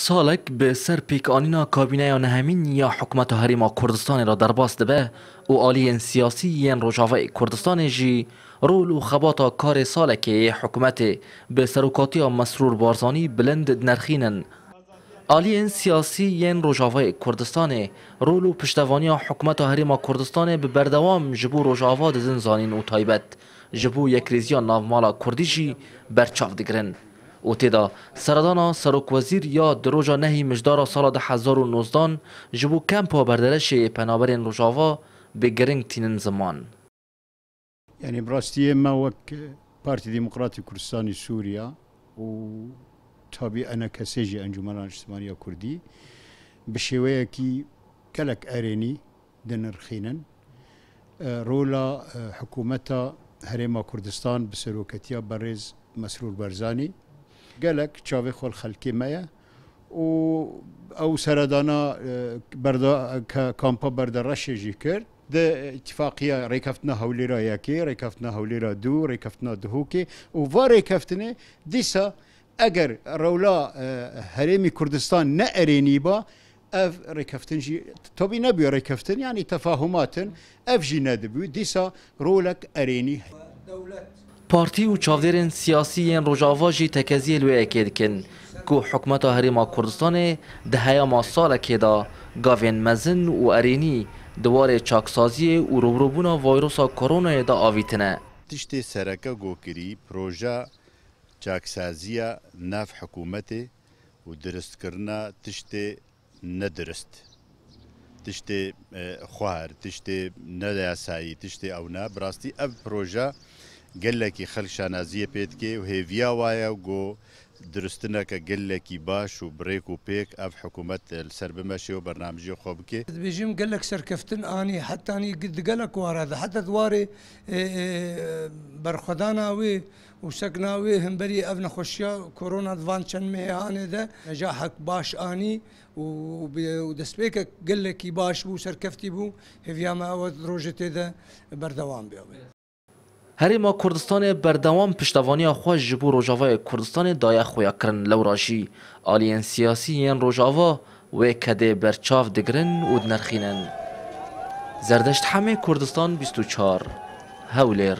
سالک به سر پیکانینا کابینه نهمین یا حکومت هریما کردستان را درباست به و آلی سیاسی ین روجاوه کردستان جی رول و خباتا کار سالک حکومت به سروکاتی مسرور بارزانی بلند نرخینن. آلی سیاسی ین روجاوه کردستان رول و پشتوانی حکومت هریما کردستان به بردوام جبو روجاوا دزن زانین و تایبت جبو یک ریزیا ناومالا کردی جی برچاف دگرن. و تدا سردانا سروک وزیر یا دروجا نهی مجدارا سال 2019 جبو کمپا بردرش پنابرین روجاوا به گرنگ تینن زمان. يعني براستي ما وك بارتي ديمقراطي كردستاني سوريا و تابي أنا كسيجي أنجمن الاجتماعية كردي بشوية كي كلك أريني دنرخينا رولا حكومة هريما كردستان بسروكتيا برز مسرور برزاني قالك تشافي خول خلكي مايا و أو سردانا بردا كامبا بردا رشي جيكر ده اتفاقية ريكفتنا هوليرا ياكي ريكفتنا هوليرا دو ريكفتنا دهوكي وفا ريكفتني ديسا اگر رولا هريمي كردستان نأريني با اف ريكفتن جي طبي نبي ريكفتن يعني تفاهمات اف جي ندبو ديسا رولك اريني پارتی و چاودرین سیاسی روجاوا جی تکزی لوی اکیدکن کو حکومت هریما کردستان دهیا ما سال کدا گاوین مزن و ارینی دوار چاکسازی و روبروبونا ویروسا کرونا دا آویتنه. تشتی سرکه گوکری پروژه چاکسازی ناف حکومتی و درست کرنا تشتی ندرست. تشتی خوار، تشتی ندیاسایی، تشتی اونا براستی اب پروژه گلکی خلق شانازیه پید که و هیویا وایا و گو درستنا که گلکی باش و بریک و پیک اف حکومت السر بمشي و برنامجی خوب که بيجيم قال لك سركفتن اني حتى اني قد قال لك وارد حتى دواري برخدانا وي وسكنا وي هم بري ابن خشيا كورونا دفان شن مهانه ده نجاحك باش اني ودسبيك قال لك باش بو سركفتي بو هفيا ما ود روجتي ده بردوام بيو هریما کردستان بردوام پشتوانی خوش جبو روجاوا کردستان دایه خویا کرن لوراشی آلین سیاسی ین روجاوا و کده برچاف دگرن و دنرخینن. زردشت همه کردستان 24 هولیر